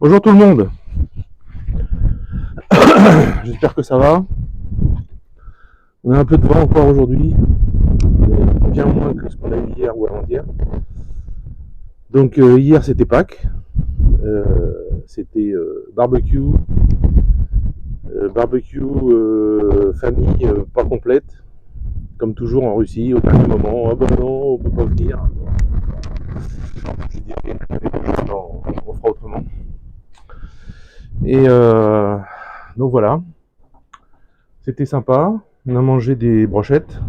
Bonjour tout le monde, j'espère que ça va. On a un peu de vent encore aujourd'hui, mais bien moins que ce qu'on a eu hier ou avant-hier. Donc hier c'était Pâques, c'était barbecue famille pas complète, comme toujours en Russie, au dernier moment, ah ben non, on peut pas venir. J'ai dit on fera autrement. Et donc voilà, c'était sympa, on a mangé des brochettes.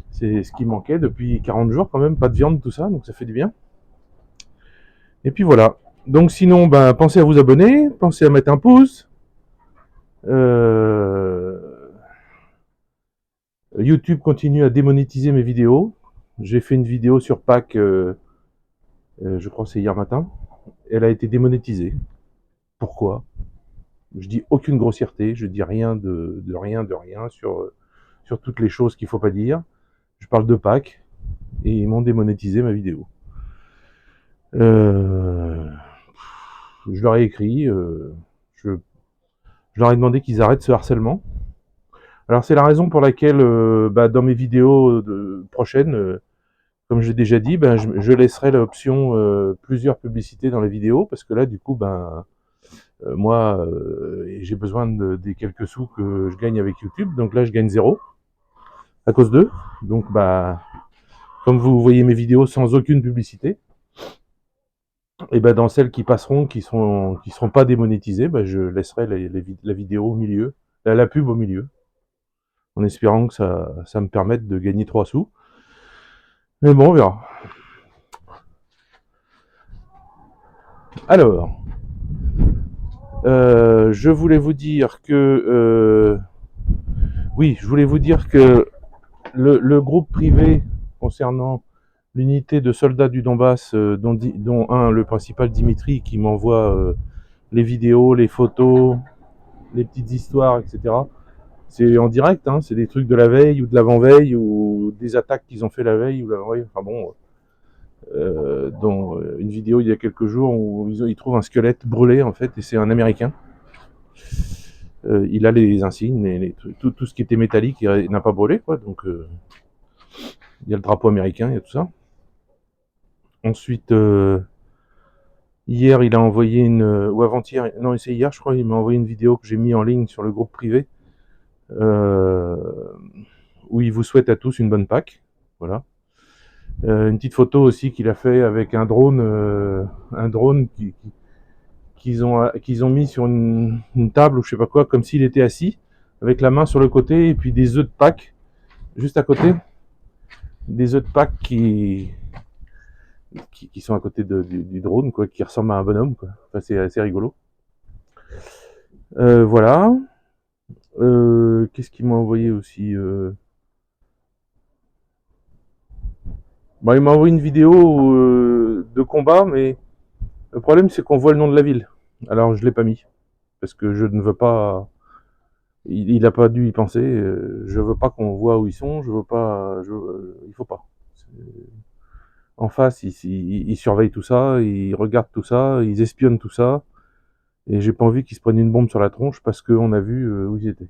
C'est ce qui manquait depuis 40 jours quand même, pas de viande, tout ça, donc ça fait du bien. Et puis voilà. Donc sinon, ben, pensez à vous abonner, pensez à mettre un pouce. Euh, YouTube continue à démonétiser mes vidéos. J'ai fait une vidéo sur Pâques, je crois que c'est hier matin. Elle a été démonétisée. Pourquoi? Je dis aucune grossièreté, je dis rien de rien sur toutes les choses qu'il faut pas dire. Je parle de Pâques et ils m'ont démonétisé ma vidéo. Euh, je leur ai écrit, je, je leur ai demandé qu'ils arrêtent ce harcèlement. Alors c'est la raison pour laquelle dans mes vidéos prochaines, comme j'ai déjà dit, je laisserai l'option plusieurs publicités dans la vidéo, parce que là du coup moi j'ai besoin des quelques sous que je gagne avec YouTube, donc là je gagne zéro à cause d'eux. Donc comme vous voyez mes vidéos sans aucune publicité, et dans celles qui passeront, qui seront pas démonétisées, je laisserai la vidéo au milieu, la pub au milieu, en espérant que ça me permette de gagner 3 sous. Mais bon, on verra. Alors, je voulais vous dire que... oui, je voulais vous dire que le groupe privé concernant l'unité de soldats du Donbass, dont le principal Dimitri, qui m'envoie les vidéos, les photos, les petites histoires, etc. C'est en direct, hein, c'est des trucs de la veille ou de l'avant-veille ou des attaques qu'ils ont fait la veille ou l'avant-veille. Enfin bon, dont une vidéo il y a quelques jours où ils trouvent un squelette brûlé en fait, et c'est un Américain. Il a les insignes, tout ce qui était métallique, il n'a pas brûlé, quoi. Donc il y a le drapeau américain, il y a tout ça. Ensuite, hier, il a envoyé ou avant-hier, non, c'est hier, je crois, il m'a envoyé une vidéo que j'ai mis en ligne sur le groupe privé, euh, où il vous souhaite à tous une bonne Pâques. Voilà. Une petite photo aussi qu'il a fait avec un drone qu'ils ont mis sur une table ou je sais pas quoi, comme s'il était assis, avec la main sur le côté, et puis des œufs de Pâques juste à côté, des œufs de Pâques qui sont à côté du drone, quoi, qui ressemblent à un bonhomme, quoi. Enfin, c'est assez rigolo. Voilà. Qu'est-ce qu'il m'a envoyé aussi il m'a envoyé une vidéo de combat, mais le problème c'est qu'on voit le nom de la ville. Alors je l'ai pas mis parce que je ne veux pas. Il a pas dû y penser. Je veux pas qu'on voit où ils sont. Je veux pas. Il faut pas. En face, ils surveillent tout ça, ils regardent tout ça, ils espionnent tout ça. Et j'ai pas envie qu'ils se prennent une bombe sur la tronche parce qu'on a vu où ils étaient.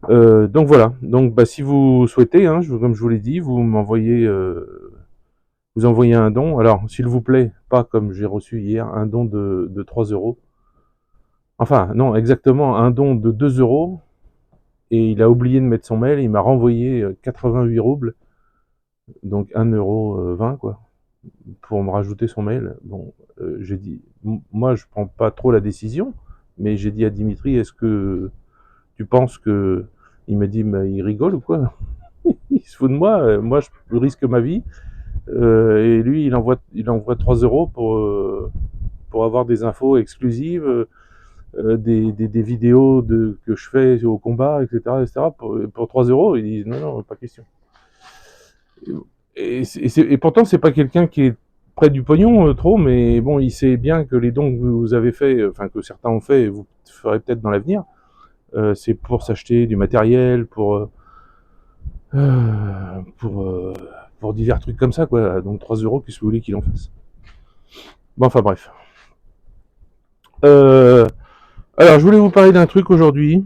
Donc voilà. Donc si vous souhaitez, hein, comme je vous l'ai dit, vous envoyez un don. Alors s'il vous plaît, pas comme j'ai reçu hier, un don de 3 euros. Enfin non, exactement un don de 2 euros. Et il a oublié de mettre son mail. Il m'a renvoyé 88 roubles, donc 1,20 € quoi, pour me rajouter son mail. Bon, j'ai dit, moi je prends pas trop la décision, mais j'ai dit à Dimitri, est-ce que tu penses que... Il m'a dit, mais il rigole ou quoi? Il se fout de moi, moi je risque ma vie, et lui il envoie 3 euros pour avoir des infos exclusives, des vidéos que je fais au combat, etc. Pour 3 euros, il dit non, non, pas question. Et pourtant, c'est pas quelqu'un qui est près du pognon trop, mais bon, il sait bien que les dons que vous avez fait, enfin que certains ont fait, et vous ferez peut-être dans l'avenir, c'est pour s'acheter du matériel, euh, pour, euh, pour divers trucs comme ça, quoi. Donc 3 euros, qu'est-ce que vous voulez qu'il en fasse? Bon, enfin bref. Alors, je voulais vous parler d'un truc aujourd'hui.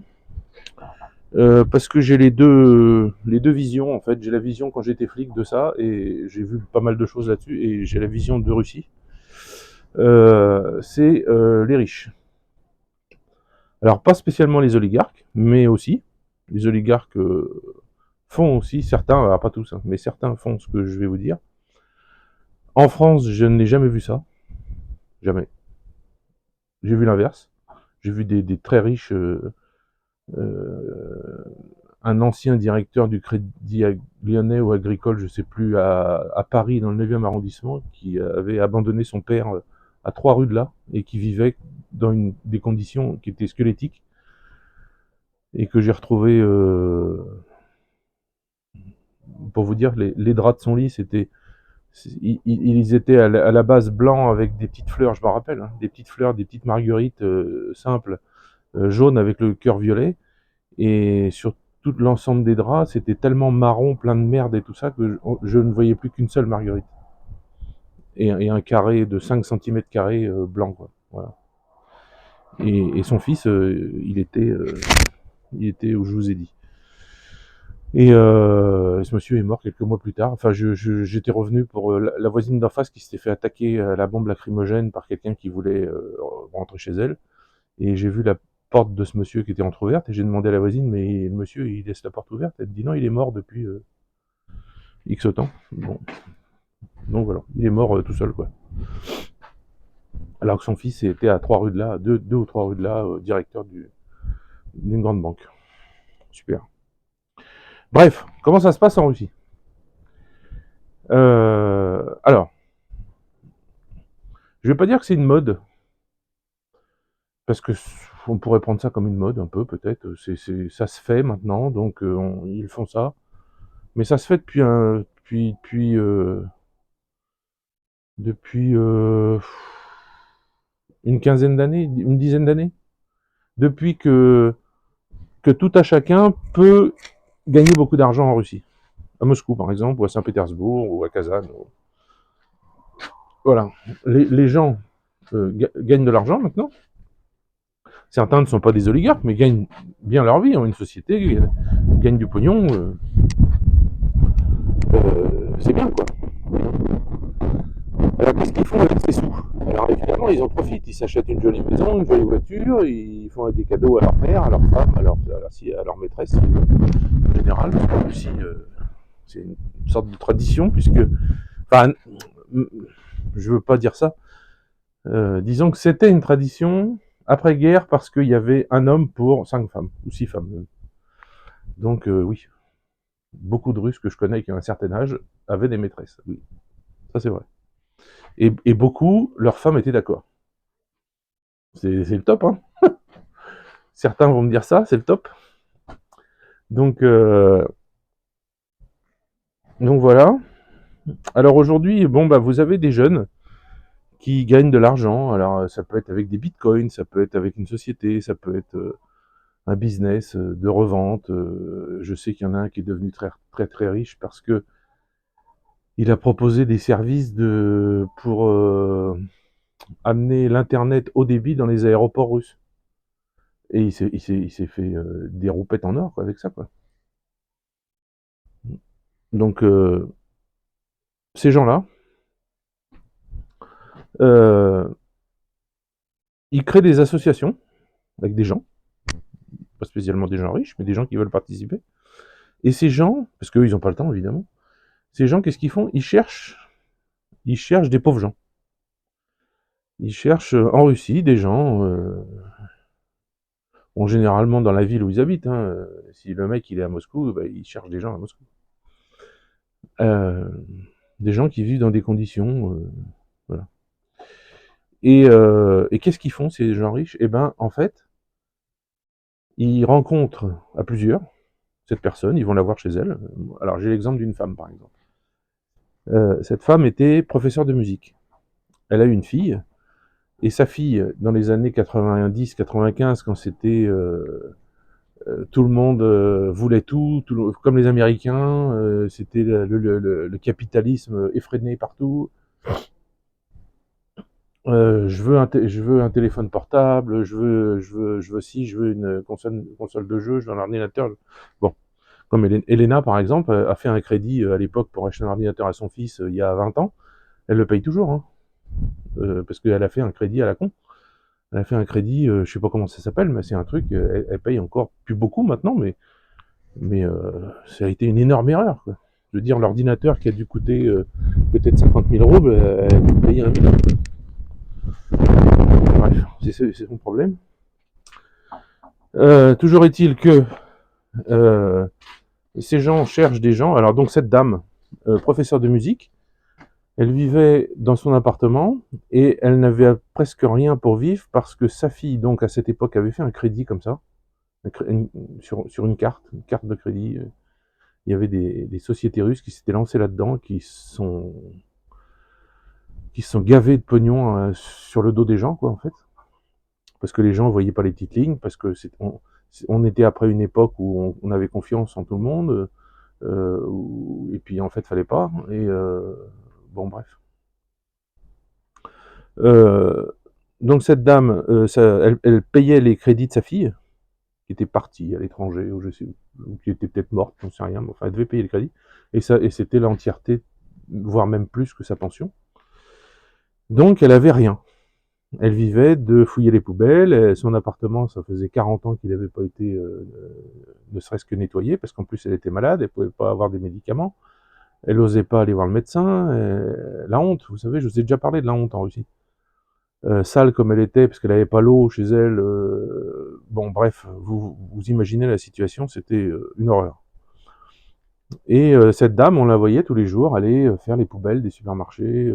Parce que j'ai les deux visions en fait. J'ai la vision quand j'étais flic de ça et j'ai vu pas mal de choses là-dessus et j'ai la vision de Russie. C'est les riches. Alors pas spécialement les oligarques, mais aussi les oligarques font aussi certains, alors pas tous, hein, mais certains font ce que je vais vous dire. En France, je n'ai jamais vu ça, jamais. J'ai vu l'inverse. J'ai vu des très riches euh, un ancien directeur du Crédit Lyonnais ou Agricole, je ne sais plus, à Paris, dans le 9e arrondissement, qui avait abandonné son père à 3 rues de là, et qui vivait dans des conditions qui étaient squelettiques, et que j'ai retrouvé, pour vous dire, les draps de son lit, ils étaient à la base blancs avec des petites fleurs, je me rappelle, hein, des petites fleurs, des petites marguerites simples, jaunes avec le cœur violet, et sur tout l'ensemble des draps, c'était tellement marron, plein de merde et tout ça, que je ne voyais plus qu'une seule marguerite. Et un carré de 5 cm carrés blanc, quoi. Voilà. Et son fils, il était où je vous ai dit. Et ce monsieur est mort quelques mois plus tard. Enfin, j'étais revenu pour la voisine d'en face qui s'était fait attaquer à la bombe lacrymogène par quelqu'un qui voulait rentrer chez elle. Et j'ai vu la porte de ce monsieur qui était entrouverte et j'ai demandé à la voisine, mais le monsieur il laisse la porte ouverte. Elle me dit non, il est mort depuis X temps. Bon, donc voilà, il est mort tout seul, quoi. Alors que son fils était à 3 rues de là, 2 ou 3 rues de là, directeur d'une grande banque. Super. Bref, comment ça se passe en Russie? Alors, je vais pas dire que c'est une mode, parce que on pourrait prendre ça comme une mode un peu peut-être. Ça se fait maintenant, donc ils font ça. Mais ça se fait depuis une quinzaine d'années, une dizaine d'années, depuis que tout à chacun peut gagner beaucoup d'argent en Russie. À Moscou, par exemple, ou à Saint-Pétersbourg, ou à Kazan. Voilà. Les gens gagnent de l'argent maintenant. Certains ne sont pas des oligarques, mais gagnent bien leur vie, ont une société, gagnent du pognon. C'est bien, quoi. Alors, qu'est-ce qu'ils font avec ces sous? Alors, évidemment, ils en profitent. Ils s'achètent une jolie maison, une jolie voiture, ils font des cadeaux à leur mère, à leur femme, à leur maîtresse, en général. Aussi, c'est une sorte de tradition, puisque. Enfin, je veux pas dire ça. Disons que c'était une tradition après-guerre parce qu'il y avait un homme pour 5 femmes, ou 6 femmes. Donc, oui, beaucoup de Russes que je connais qui ont un certain âge avaient des maîtresses. Oui, ça c'est vrai. Et beaucoup, leurs femmes étaient d'accord. C'est le top, hein. Certains vont me dire ça, c'est le top. Donc, voilà. Alors aujourd'hui, bon, bah, vous avez des jeunes qui gagnent de l'argent. Alors, ça peut être avec des bitcoins, ça peut être avec une société, ça peut être un business de revente. Je sais qu'il y en a un qui est devenu très, très, très riche parce que il a proposé des services pour amener l'Internet haut débit dans les aéroports russes. Et il s'est fait des roupettes en or, quoi, avec ça, quoi. Donc, ces gens-là, euh, ils créent des associations avec des gens, pas spécialement des gens riches, mais des gens qui veulent participer. Et ces gens, parce qu'eux, ils n'ont pas le temps, évidemment, ces gens, qu'est-ce qu'ils font? Ils cherchent des pauvres gens. Ils cherchent en Russie des gens, bon, généralement dans la ville où ils habitent. Hein, si le mec il est à Moscou, bah, il cherche des gens à Moscou. Euh, des gens qui vivent dans des conditions, voilà. Et qu'est-ce qu'ils font ces gens riches? Eh ben, en fait, ils rencontrent à plusieurs cette personne, ils vont la voir chez elle. Alors j'ai l'exemple d'une femme par exemple. Cette femme était professeure de musique. Elle a eu une fille, et sa fille, dans les années 90-95, quand c'était tout le monde voulait comme les Américains, c'était le capitalisme effréné partout. je veux un téléphone portable, je veux ci, je veux une console de jeu, je veux un ordinateur. Bon, comme Elena, par exemple, a fait un crédit à l'époque pour acheter un ordinateur à son fils il y a 20 ans. Elle le paye toujours, hein, parce qu'elle a fait un crédit à la con. Elle a fait un crédit, je sais pas comment ça s'appelle, mais c'est un truc, elle paye encore plus beaucoup maintenant, mais ça a été une énorme erreur, quoi. Je veux dire, l'ordinateur qui a dû coûter peut-être 50 000 euros, elle a dû payer 1 million. Bref, c'est son problème. Toujours est-il que euh, ces gens cherchent des gens. Alors donc cette dame, professeure de musique, elle vivait dans son appartement et elle n'avait presque rien pour vivre parce que sa fille, donc à cette époque, avait fait un crédit comme ça, sur une carte de crédit. Il y avait des sociétés russes qui s'étaient lancées là-dedans, qui se sont gavées de pognon sur le dos des gens, quoi, en fait. Parce que les gens ne voyaient pas les petites lignes, parce que on était après une époque où on avait confiance en tout le monde, et puis en fait, fallait pas. Et bon, bref. Donc cette dame, elle payait les crédits de sa fille, qui était partie à l'étranger, ou je sais, ou qui était peut-être morte, je ne sais rien, mais enfin, elle devait payer les crédits, et c'était l'entièreté, voire même plus que sa pension. Donc elle avait rien. Elle vivait de fouiller les poubelles. Son appartement, ça faisait 40 ans qu'il n'avait pas été ne serait-ce que nettoyé, parce qu'en plus elle était malade, elle ne pouvait pas avoir des médicaments. Elle n'osait pas aller voir le médecin. La honte, vous savez, je vous ai déjà parlé de la honte en Russie. Sale comme elle était, parce qu'elle n'avait pas l'eau chez elle. Bon, bref, vous imaginez la situation, c'était une horreur. Et cette dame, on la voyait tous les jours aller faire les poubelles des supermarchés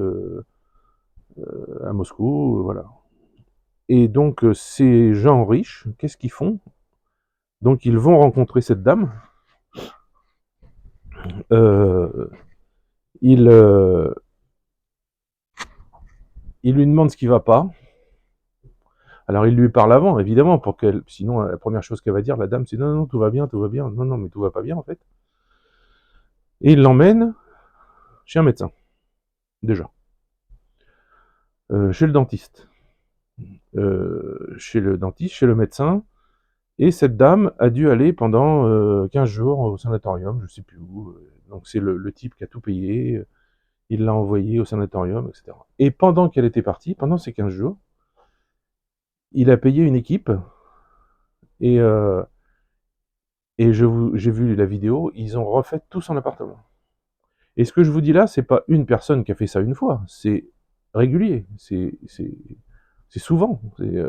à Moscou, voilà. Et donc, ces gens riches, qu'est-ce qu'ils font? Donc, ils vont rencontrer cette dame. Euh, ils, euh, ils lui demandent ce qui va pas. Alors, il lui parle avant, évidemment, pour qu'elle. Sinon, la première chose qu'elle va dire, la dame, c'est non, non, tout va bien, tout va bien. Non, non, mais tout va pas bien, en fait. Et il l'emmène chez un médecin, déjà. Chez le dentiste. Chez le dentiste, chez le médecin. Et cette dame a dû aller pendant 15 jours au sanatorium, je ne sais plus où. Donc c'est le type qui a tout payé, il l'a envoyé au sanatorium, etc. Et pendant qu'elle était partie, pendant ces 15 jours, il a payé une équipe, et, euh, et j'ai vu la vidéo, ils ont refait tout son appartement. Et ce que je vous dis là, c'est pas une personne qui a fait ça une fois, c'est régulier, c'est souvent. C'est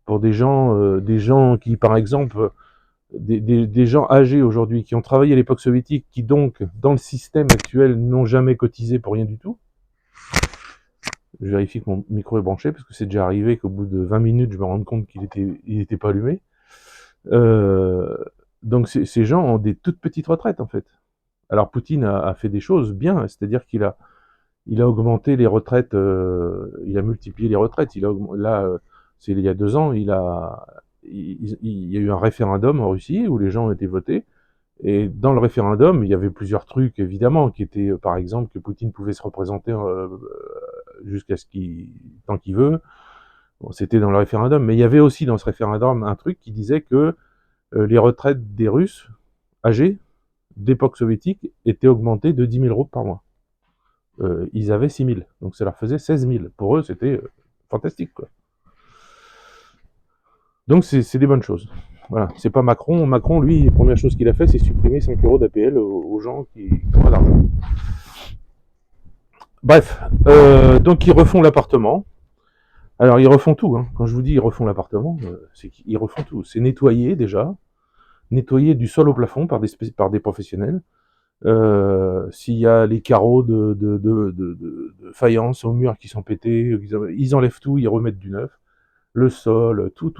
pour des gens qui, par exemple, des gens âgés aujourd'hui qui ont travaillé à l'époque soviétique, qui donc, dans le système actuel, n'ont jamais cotisé pour rien du tout. Je vérifie que mon micro est branché, parce que c'est déjà arrivé qu'au bout de 20 minutes, je me rende compte qu'il était pas allumé. Euh, donc ces gens ont des toutes petites retraites, en fait. Alors Poutine a fait des choses bien, c'est-à-dire il a augmenté les retraites, il a multiplié les retraites. Là, c'est il y a 2 ans, il y a eu un référendum en Russie où les gens ont été votés. Et dans le référendum, il y avait plusieurs trucs, évidemment, qui étaient, par exemple, que Poutine pouvait se représenter jusqu'à tant qu'il veut. Bon, c'était dans le référendum. Mais il y avait aussi dans ce référendum un truc qui disait que les retraites des Russes âgés d'époque soviétique étaient augmentées de 10 000 euros par mois. Ils avaient 6 000. Donc ça leur faisait 16 000. Pour eux, c'était fantastique, quoi. Donc c'est des bonnes choses. Voilà, c'est pas Macron. Macron, lui, la première chose qu'il a fait, c'est supprimer 5 euros d'APL aux gens qui ont pas d'argent. Bref, donc ils refont l'appartement. Alors ils refont tout, hein. Quand je vous dis ils refont l'appartement, c'est qu'ils refont tout. C'est nettoyé déjà, nettoyé du sol au plafond par des professionnels. S'il y a les carreaux de faïence au mur qui sont pétés, ils enlèvent tout, ils remettent du neuf. Le sol, tout.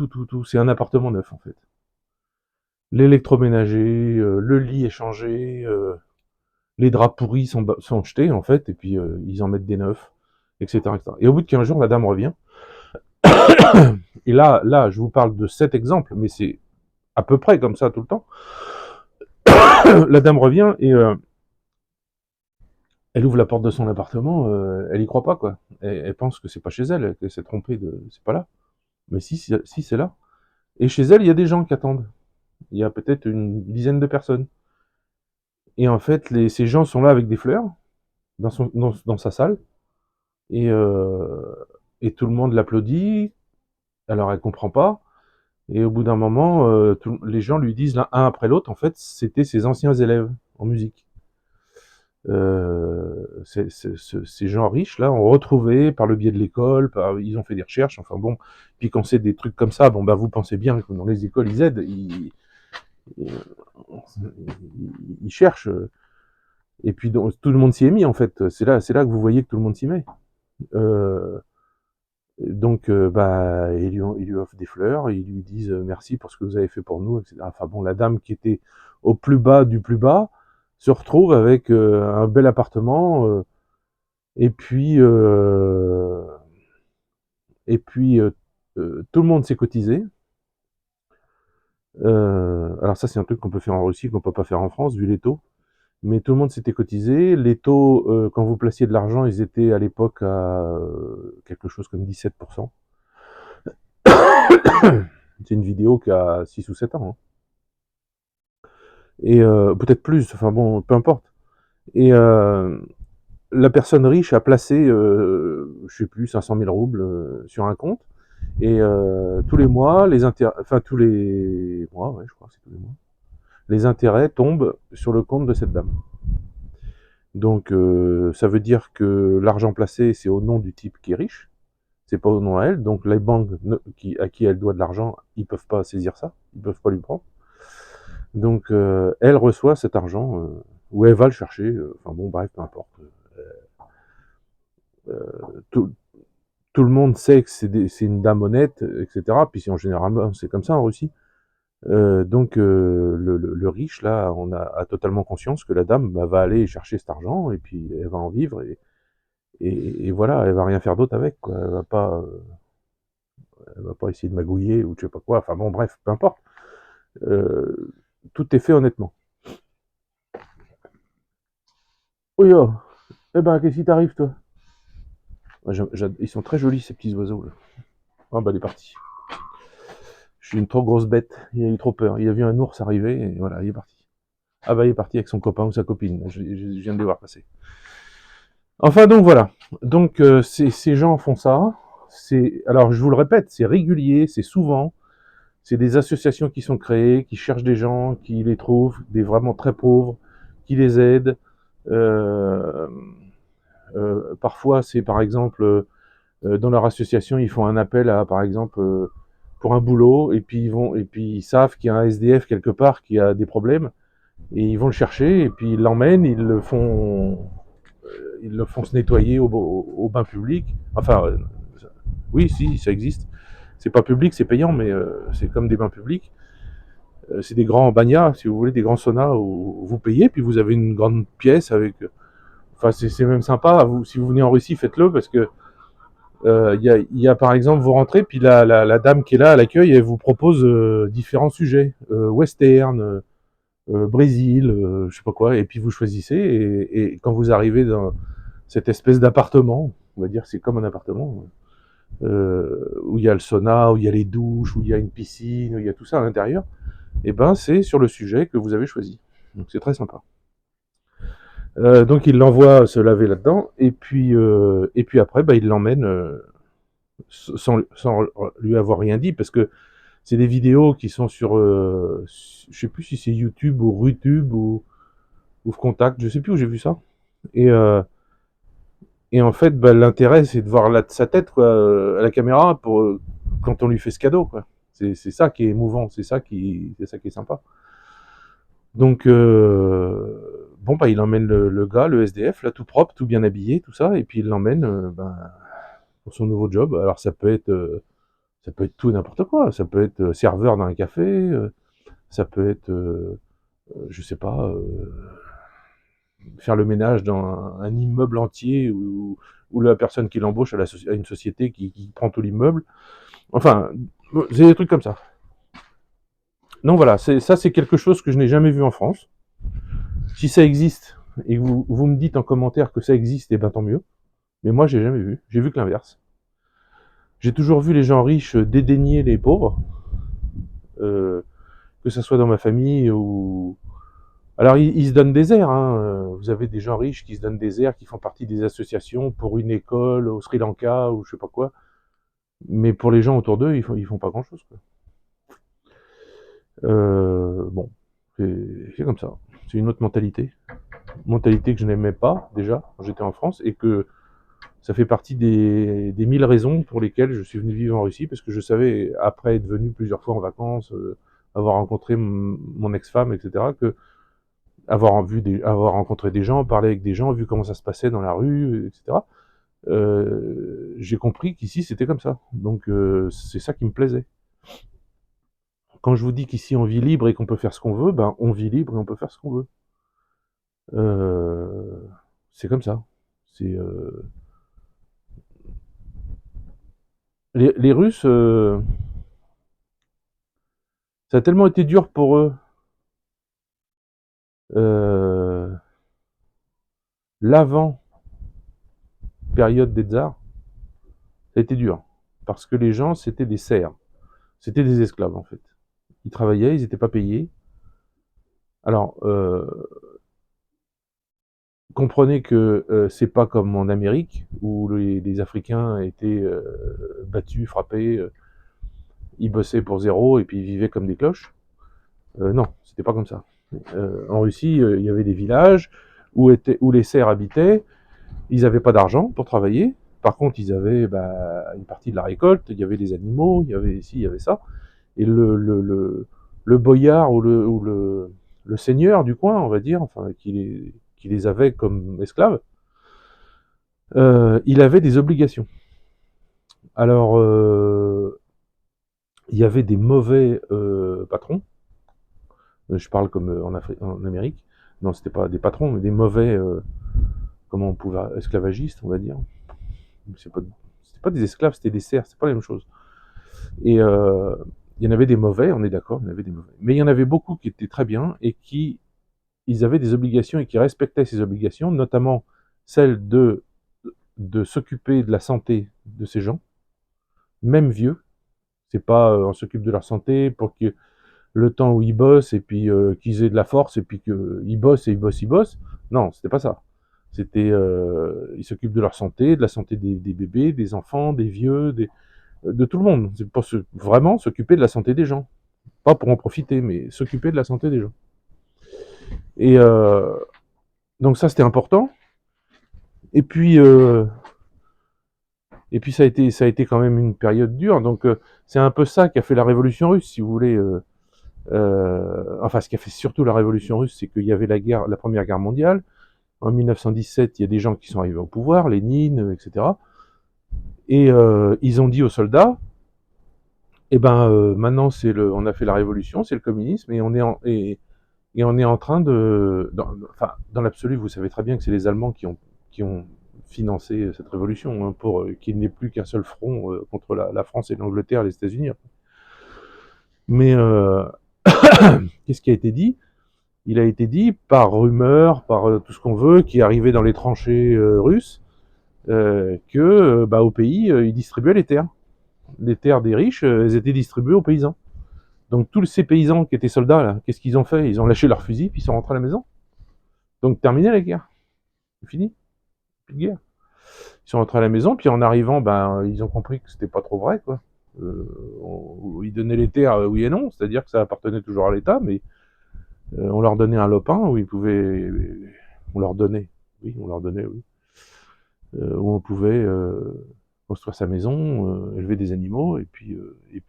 C'est un appartement neuf, en fait. L'électroménager, le lit est changé, les draps pourris sont jetés, en fait, et puis ils en mettent des neufs, etc., etc. Et au bout de 15 jours, la dame revient. Et là, je vous parle de 7 exemples, mais c'est à peu près comme ça tout le temps. La dame revient et elle ouvre la porte de son appartement, elle y croit pas, quoi. elle pense que c'est pas chez elle, qu'elle s'est trompée c'est pas là. Mais si, c'est là. Et chez elle, il y a des gens qui attendent. Il y a peut-être une dizaine de personnes. Et en fait, ces gens sont là avec des fleurs dans sa salle. Et, et tout le monde l'applaudit. Alors elle comprend pas. Et au bout d'un moment, les gens lui disent l'un après l'autre, en fait, c'était ses anciens élèves en musique. Ces gens riches là ont retrouvé par le biais de l'école, ils ont fait des recherches, enfin bon, puis quand c'est des trucs comme ça, bon bah vous pensez bien que dans les écoles ils aident, ils, ils cherchent, et puis donc, tout le monde s'y est mis en fait, c'est là que vous voyez que tout le monde s'y met. Euh, donc bah ils lui offrent des fleurs, ils lui disent merci pour ce que vous avez fait pour nous, etc. Enfin bon, la dame qui était au plus bas du plus bas se retrouve avec un bel appartement. Et puis, tout le monde s'est cotisé. Alors ça, c'est un truc qu'on peut faire en Russie, qu'on peut pas faire en France, vu les taux. Mais tout le monde s'était cotisé. Les taux, quand vous placiez de l'argent, ils étaient à l'époque à quelque chose comme 17%. C'est une vidéo qui a 6 ou 7 ans. Hein. Et peut-être plus, enfin bon, peu importe. Et la personne riche a placé, je sais plus, 500 000 roubles sur un compte. Et tous les mois, enfin tous les mois, ouais, je crois que c'est tous les mois, les intérêts tombent sur le compte de cette dame. Donc ça veut dire que l'argent placé, c'est au nom du type qui est riche, c'est pas au nom à elle. Donc les banques à qui elle doit de l'argent, ils peuvent pas saisir ça, ils peuvent pas lui prendre. Donc elle reçoit cet argent, ou elle va le chercher. Enfin bon, bref, peu importe. Tout, tout le monde sait que c'est une dame honnête, etc. Puis en général, c'est comme ça en Russie. Donc le riche, là, a totalement conscience que la dame va aller chercher cet argent, et puis elle va en vivre, et voilà, elle va rien faire d'autre avec, quoi. Elle va pas essayer de magouiller, ou je sais pas quoi, enfin bon, bref, peu importe. Tout est fait honnêtement. Oui, oh, eh ben, qu'est-ce qui t'arrive, toi? Ils sont très jolis, ces petits oiseaux, là. Ah bah, il est parti. Je suis une trop grosse bête, il a eu trop peur. Il a vu un ours arriver, et voilà, il est parti. Ah bah, il est parti avec son copain ou sa copine, je viens de les voir passer. Enfin donc voilà. Donc ces gens font ça. Alors je vous le répète, c'est régulier, c'est souvent. C'est des associations qui sont créées, qui cherchent des gens, qui les trouvent, des vraiment très pauvres, qui les aident. Euh, Parfois c'est par exemple dans leur association ils font un appel à par exemple pour un boulot, et puis ils savent qu'il y a un SDF quelque part qui a des problèmes, et ils vont le chercher, et puis ils l'emmènent, ils le font se nettoyer au bain public. Enfin, oui, si, ça existe. C'est pas public, c'est payant, mais c'est comme des bains publics. C'est des grands bagnas, si vous voulez, des grands saunas où vous payez, puis vous avez une grande pièce avec. Enfin, c'est même sympa. Si vous venez en Russie, faites-le, parce que y a par exemple, vous rentrez, puis la dame qui est là à l'accueil, elle vous propose différents sujets, western, Brésil, je sais pas quoi, et puis vous choisissez, et quand vous arrivez dans cette espèce d'appartement, on va dire c'est comme un appartement, où il y a le sauna, où il y a les douches, où il y a une piscine, où il y a tout ça à l'intérieur, et ben c'est sur le sujet que vous avez choisi. Donc c'est très sympa. Donc il l'envoie se laver là-dedans, et puis après, bah, il l'emmène sans lui avoir rien dit, parce que c'est des vidéos qui sont sur, je sais plus si c'est YouTube ou Rutube ou Contact, je sais plus où j'ai vu ça. Et, en fait, bah, l'intérêt, c'est de voir sa tête, quoi, à la caméra quand on lui fait ce cadeau, quoi. C'est ça qui est émouvant, c'est ça qui est sympa. Donc, bon, bah, il emmène le gars, le SDF, là, tout propre, tout bien habillé, tout ça, et puis il l'emmène pour son nouveau job. Alors, ça peut être tout et n'importe quoi. Ça peut être serveur dans un café, ça peut être, je sais pas, faire le ménage dans un immeuble entier, où la personne qui l'embauche a une société qui prend tout l'immeuble. Enfin, c'est des trucs comme ça. Donc voilà, ça c'est quelque chose que je n'ai jamais vu en France. Si ça existe, et que vous me dites en commentaire que ça existe, et ben tant mieux. Mais moi, j'ai jamais vu. J'ai vu que l'inverse. J'ai toujours vu les gens riches dédaigner les pauvres, euh, que ce soit dans ma famille ou... Alors, ils se donnent des airs. Hein. Vous avez des gens riches qui se donnent des airs, qui font partie des associations pour une école au Sri Lanka ou je sais pas quoi. Mais pour les gens autour d'eux, ils font pas grand-chose. Bon, c'est comme ça. C'est une autre mentalité. Mentalité que je n'aimais pas déjà quand j'étais en France et que ça fait partie des 1000 raisons pour lesquelles je suis venu vivre en Russie, parce que je savais, après être venu plusieurs fois en vacances, avoir rencontré mon ex-femme, etc., que avoir rencontré des gens, parlé avec des gens, vu comment ça se passait dans la rue, etc., j'ai compris qu'ici c'était comme ça. Donc c'est ça qui me plaisait. Quand je vous dis qu'ici on vit libre et qu'on peut faire ce qu'on veut, ben on vit libre et on peut faire ce qu'on veut. C'est comme ça. C'est les Russes, ça a tellement été dur pour eux. L'avant période des tsars, ça a été dur parce que les gens c'était des serfs, c'était des esclaves en fait. Ils travaillaient, ils n'étaient pas payés. Alors comprenez que c'est pas comme en Amérique où les Africains étaient battus, frappés, ils bossaient pour zéro et puis ils vivaient comme des cloches. Non, c'était pas comme ça. En Russie, il y avait des villages où les serfs habitaient. Ils n'avaient pas d'argent pour travailler. Par contre, ils avaient une partie de la récolte. Il y avait les animaux, il y avait ci, il y avait ça. Et le boyard le seigneur du coin, on va dire, enfin, qui les avait comme esclaves, il avait des obligations. Alors, il y avait des mauvais patrons. Je parle comme en Amérique. Non, c'était pas des patrons, mais des mauvais, comment on pouvait, esclavagistes, on va dire. C'était pas des esclaves, c'était des serfs, c'est pas la même chose. Et il y en avait des mauvais, on est d'accord, il y en avait des mauvais. Mais il y en avait beaucoup qui étaient très bien et qui ils avaient des obligations et qui respectaient ces obligations, notamment celle de s'occuper de la santé de ces gens, même vieux. C'est pas on s'occupe de leur santé pour que le temps où ils bossent et puis qu'ils aient de la force et puis qu'ils bossent et ils bossent, ils bossent. Non, c'était pas ça. C'était ils s'occupent de leur santé, de la santé des bébés, des enfants, des vieux, de tout le monde. C'est pour vraiment s'occuper de la santé des gens. Pas pour en profiter, mais s'occuper de la santé des gens. Et donc ça, c'était important. Et puis, ça a été quand même une période dure. Donc c'est un peu ça qui a fait la révolution russe, si vous voulez. Enfin, ce qui a fait surtout la révolution russe, c'est qu'il y avait la Première Guerre mondiale. En 1917, il y a des gens qui sont arrivés au pouvoir, Lénine, etc. Et ils ont dit aux soldats, eh ben maintenant on a fait la révolution, c'est le communisme, et on est en train dans l'absolu, vous savez très bien que c'est les Allemands qui ont financé cette révolution, hein, pour qu'il n'y ait plus qu'un seul front contre la France et l'Angleterre et les États-Unis. Mais qu'est-ce qui a été dit? Il a été dit par rumeur, par tout ce qu'on veut, qui arrivait dans les tranchées russes, que au pays, ils distribuaient les terres. Les terres des riches, elles étaient distribuées aux paysans. Donc tous ces paysans qui étaient soldats, là, qu'est-ce qu'ils ont fait? Ils ont lâché leurs fusils, puis ils sont rentrés à la maison. Donc terminé la guerre. C'est fini. Plus de guerre. Ils sont rentrés à la maison, puis en arrivant, ils ont compris que c'était pas trop vrai, quoi. Ils donnaient les terres, oui et non, c'est-à-dire que ça appartenait toujours à l'État, mais on leur donnait un lopin où ils pouvaient... On leur donnait, oui, oui. Où on pouvait construire sa maison, élever des animaux, et puis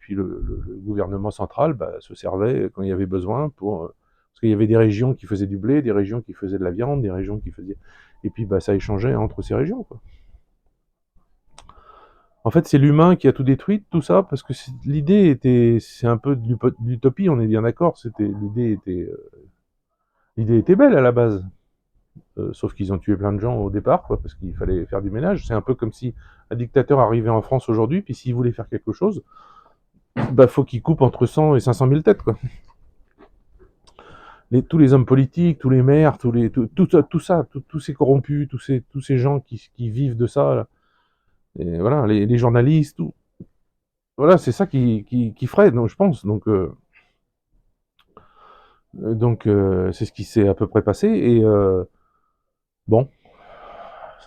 le gouvernement central se servait quand il y avait besoin pour... parce qu'il y avait des régions qui faisaient du blé, des régions qui faisaient de la viande, des régions qui faisaient... Et puis ça échangeait entre ces régions, quoi. En fait, c'est l'humain qui a tout détruit, tout ça, parce que l'idée était... C'est un peu de l'utopie, on est bien d'accord, l'idée était belle à la base. Sauf qu'ils ont tué plein de gens au départ, quoi, parce qu'il fallait faire du ménage. C'est un peu comme si un dictateur arrivait en France aujourd'hui, puis s'il voulait faire quelque chose, faut qu'il coupe entre 100 et 500 000 têtes, quoi. tous les hommes politiques, tous les maires, tous ces corrompus, tous ces gens qui vivent de ça, là. Et voilà, les journalistes, tout. Voilà, c'est ça qui ferait, donc, je pense. C'est ce qui s'est à peu près passé. Et bon,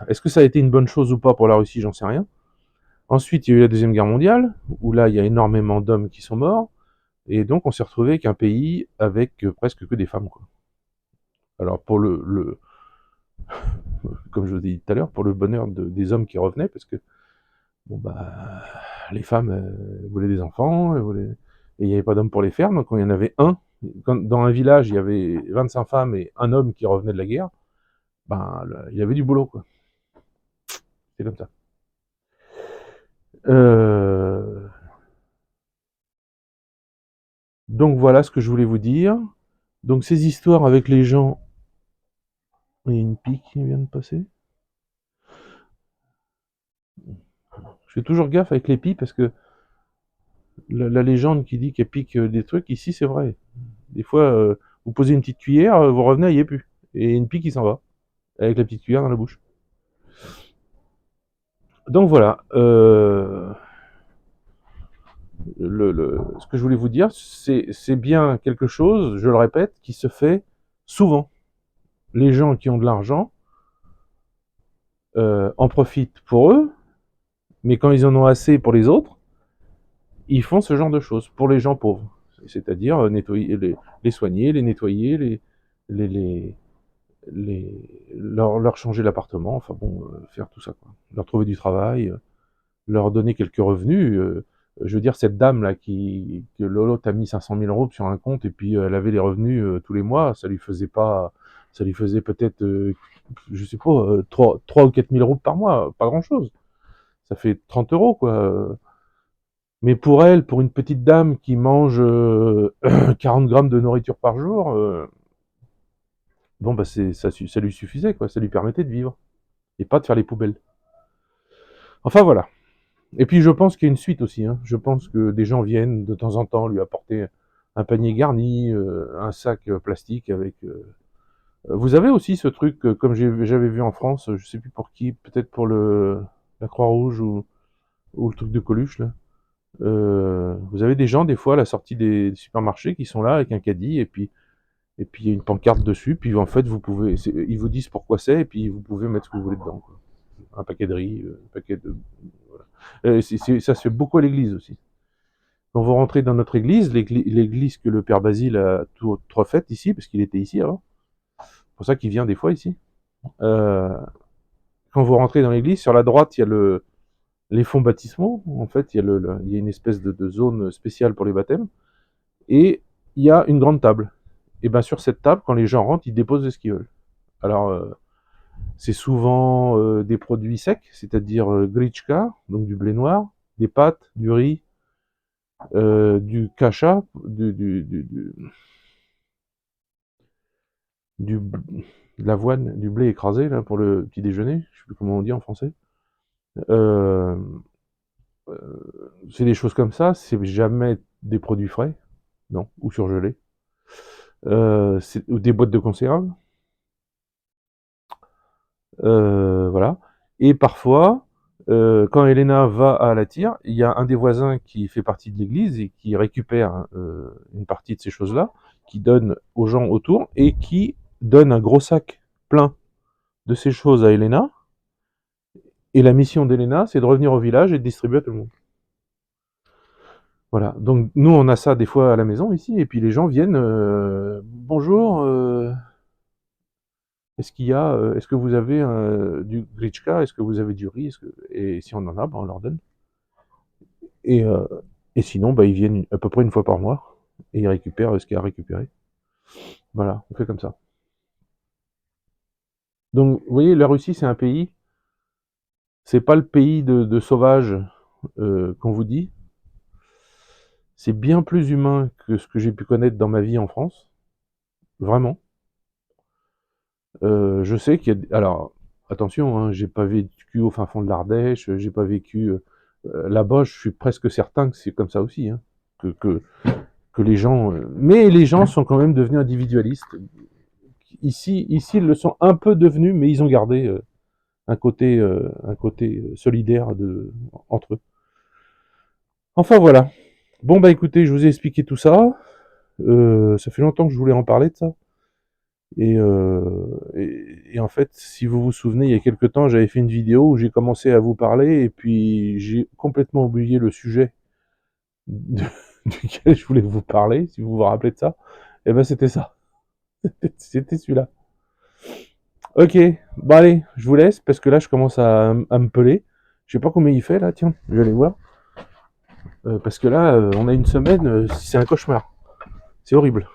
est-ce que ça a été une bonne chose ou pas pour la Russie, j'en sais rien. Ensuite, il y a eu la Deuxième Guerre mondiale, où là, il y a énormément d'hommes qui sont morts, et donc on s'est retrouvé avec un pays avec presque que des femmes, quoi. Alors pour comme je vous ai dit tout à l'heure, pour le bonheur des hommes qui revenaient, parce que bon bah les femmes voulaient des enfants, et il n'y avait pas d'hommes pour les faire, donc quand il y en avait un, quand dans un village il y avait 25 femmes et un homme qui revenait de la guerre, ben il y avait du boulot, quoi. C'est comme ça. Euh, donc voilà ce que je voulais vous dire. Donc ces histoires avec les gens. Il y a une pique qui vient de passer. Je fais toujours gaffe avec les pies parce que la légende qui dit qu'elle pique des trucs, ici c'est vrai. Des fois, vous posez une petite cuillère, vous revenez, il n'y est plus. Et une pique qui s'en va, avec la petite cuillère dans la bouche. Donc voilà. Ce que je voulais vous dire, c'est bien quelque chose, je le répète, qui se fait souvent. Les gens qui ont de l'argent en profitent pour eux, mais quand ils en ont assez pour les autres, ils font ce genre de choses pour les gens pauvres. C'est-à-dire nettoyer, les soigner, les nettoyer, les, les, leur changer l'appartement, enfin bon, faire tout ça, quoi. Leur trouver du travail, leur donner quelques revenus. Je veux dire, cette dame-là que Lolo t'a mis 500 000 euros sur un compte et puis elle avait les revenus tous les mois, ça lui faisait peut-être, je sais pas, 3 ou 4 000 euros par mois, pas grand-chose. Ça fait 30 euros, quoi. Mais pour elle, pour une petite dame qui mange 40 grammes de nourriture par jour, bon, bah ça lui suffisait, quoi. Ça lui permettait de vivre. Et pas de faire les poubelles. Enfin, voilà. Et puis, je pense qu'il y a une suite aussi, hein. Je pense que des gens viennent de temps en temps lui apporter un panier garni, un sac plastique avec. Vous avez aussi ce truc, comme j'avais vu en France, je sais plus pour qui, peut-être pour la Croix-Rouge ou le truc de Coluche, là. Vous avez des gens, des fois, à la sortie des supermarchés qui sont là avec un caddie, et puis il y a une pancarte dessus, puis en fait, ils vous disent pourquoi c'est, et puis vous pouvez mettre ce que vous voulez dedans, quoi. Un paquet de riz, un paquet de. Voilà. Ça se fait beaucoup à l'église aussi. Quand vous rentrez dans notre église, l'église que le père Basile a tout refaite ici, parce qu'il était ici avant, c'est pour ça qu'il vient des fois ici. Euh, Quand vous rentrez dans l'église, sur la droite, il y a les fonds baptismaux. En fait, il y a une espèce de zone spéciale pour les baptêmes. Et il y a une grande table. Et bien sur cette table, quand les gens rentrent, ils déposent ce qu'ils veulent. Alors, c'est souvent des produits secs, c'est-à-dire gritchka, donc du blé noir, des pâtes, du riz, du kasha, du, de l'avoine, du blé écrasé là, pour le petit déjeuner, je sais plus comment on dit en français. Euh, c'est des choses comme ça, c'est jamais des produits frais, non, ou surgelés. Ou des boîtes de conserve, voilà. Et parfois, quand Elena va à la tire, il y a un des voisins qui fait partie de l'église et qui récupère une partie de ces choses-là, qui donne aux gens autour et qui donne un gros sac plein de ces choses à Elena. Et la mission d'Elena, c'est de revenir au village et de distribuer à tout le monde. Voilà. Donc nous, on a ça des fois à la maison ici, et puis les gens viennent. Bonjour. Est-ce que vous avez du gritchka? Est-ce que vous avez du riz? Et si on en a, ben, on leur donne. Et, euh, et sinon, bah, ils viennent à peu près une fois par mois et ils récupèrent ce qu'il y a à récupérer. Voilà, on fait comme ça. Donc, vous voyez, la Russie, c'est un pays, c'est pas le pays de sauvages qu'on vous dit. C'est bien plus humain que ce que j'ai pu connaître dans ma vie en France. Vraiment. Je sais qu'il y a. Alors, attention, hein, j'ai pas vécu au fin fond de l'Ardèche, j'ai pas vécu là-bas, je suis presque certain que c'est comme ça aussi, hein. Que, que les gens... mais les gens sont quand même devenus individualistes. Ici, ils le sont un peu devenus, mais ils ont gardé un côté solidaire entre eux. Enfin voilà. Bon bah écoutez, je vous ai expliqué tout ça. Ça fait longtemps que je voulais en parler de ça. Et en fait, si vous vous souvenez, il y a quelques temps, j'avais fait une vidéo où j'ai commencé à vous parler et puis j'ai complètement oublié le sujet duquel je voulais vous parler, si vous vous rappelez de ça. Et ben c'était ça. C'était celui-là. Ok, bon allez, je vous laisse parce que là je commence à me peler. Je sais pas combien il fait là, tiens, je vais aller voir. Parce que là, on a une semaine, c'est un cauchemar. C'est horrible.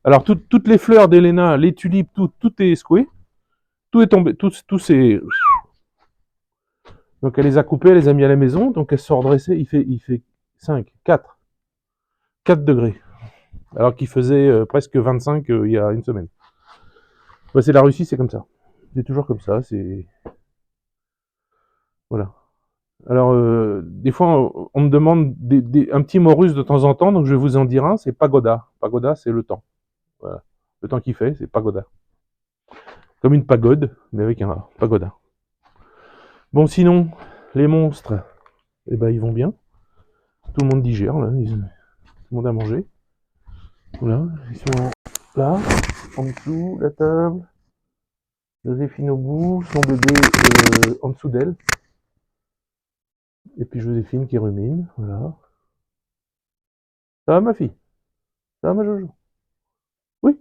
Alors toutes les fleurs d'Elena, les tulipes, tout est secoué. Tout est tombé, tout c'est... Donc elle les a coupées, elle les a mis à la maison, donc elle se sont redressées, il fait 4 degrés. Alors qu'il faisait presque 25 il y a une semaine. Bah, c'est la Russie, c'est comme ça. C'est toujours comme ça, c'est... Voilà. Alors, des fois, on me demande un petit mot russe de temps en temps, donc je vais vous en dire un, c'est pagoda. Pagoda, c'est le temps. Voilà. Le temps qu'il fait, c'est pagoda. Comme une pagode, mais avec un A. Pagoda. Bon, sinon, les monstres, eh ben, ils vont bien. Tout le monde digère, là. Tout le monde a mangé. Voilà. Ils sont là, en dessous, la table. Joséphine au bout, son bébé en dessous d'elle. Et puis Joséphine qui rumine, voilà. Ça va ma fille? Ça va ma Jojo? Oui.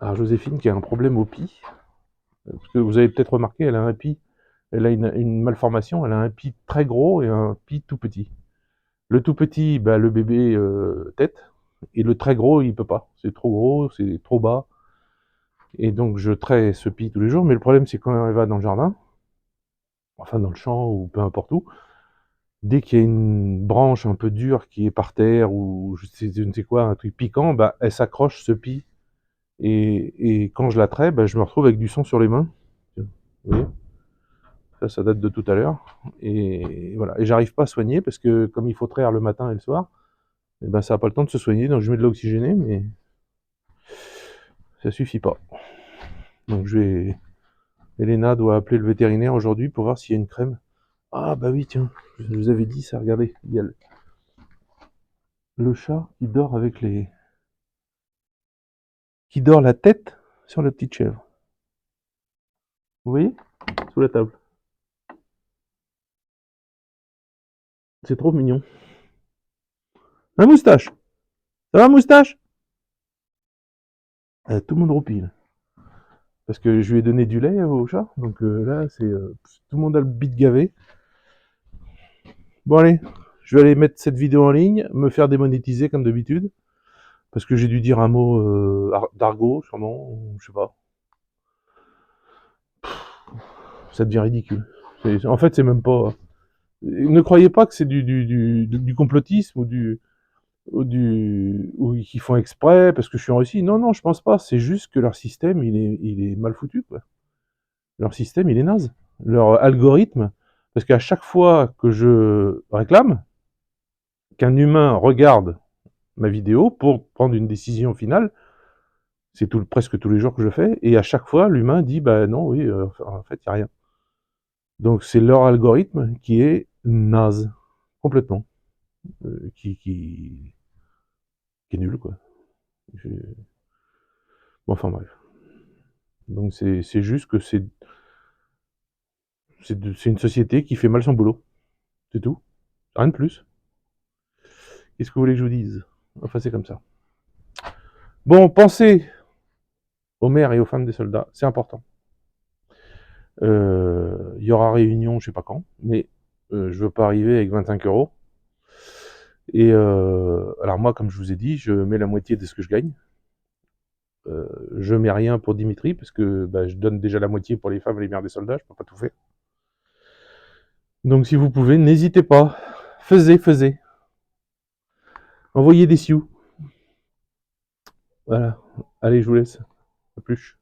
Alors Joséphine qui a un problème au pis. Parce que vous avez peut-être remarqué, elle a un pis. Elle a une malformation, elle a un pis très gros et un pis tout petit. Le tout petit, bah, le bébé tête. Et le très gros, il peut pas. C'est trop gros, c'est trop bas. Et donc je traite ce pis tous les jours. Mais le problème, c'est quand elle va dans le jardin, enfin dans le champ ou peu importe où, dès qu'il y a une branche un peu dure qui est par terre ou je ne sais quoi, un truc piquant, bah, elle s'accroche, se plie. Et quand je la traite, bah, je me retrouve avec du sang sur les mains. Vous voyez, ça date de tout à l'heure. Et voilà. Et j'arrive pas à soigner parce que comme il faut traire le matin et le soir, et ben ça n'a pas le temps de se soigner. Donc je mets de l'oxygéné, mais ça suffit pas. Donc je vais... Elena doit appeler le vétérinaire aujourd'hui pour voir s'il y a une crème. Ah bah oui, tiens, je vous avais dit ça, regardez. Il y a le chat qui dort avec les... qui dort la tête sur la petite chèvre. Vous voyez? Sous la table. C'est trop mignon. Un moustache. Ça va, moustache? Tout le monde roupille. Parce que je lui ai donné du lait au chat. Donc là, c'est tout le monde a le bit gavé. Bon allez, je vais aller mettre cette vidéo en ligne, me faire démonétiser comme d'habitude. Parce que j'ai dû dire un mot d'argot, sûrement, je sais pas. Ça devient ridicule. En fait, c'est même pas... Ne croyez pas que c'est du complotisme ou qu'ils font exprès parce que je suis en Russie. Non, non, je pense pas. C'est juste que leur système, il est mal foutu, quoi. Leur système, il est naze. Leur algorithme, parce qu'à chaque fois que je réclame qu'un humain regarde ma vidéo pour prendre une décision finale, c'est presque tous les jours que je fais, et à chaque fois, l'humain dit, bah non, oui, en fait, il n'y a rien. Donc c'est leur algorithme qui est naze, complètement, qui est nul, quoi. Bon, enfin bref. Donc c'est juste que c'est une société qui fait mal son boulot. C'est tout. Rien de plus. Qu'est-ce que vous voulez que je vous dise? Enfin, c'est comme ça. Bon, pensez aux mères et aux femmes des soldats, c'est important. Il y aura réunion, je sais pas quand, mais je veux pas arriver avec 25 euros. Et alors moi, comme je vous ai dit, je mets la moitié de ce que je gagne. Je mets rien pour Dimitri, parce que bah, je donne déjà la moitié pour les femmes et les mères des soldats, je peux pas tout faire. Donc si vous pouvez, n'hésitez pas. Faisez. Envoyez des sioux. Voilà. Allez, je vous laisse. À plus.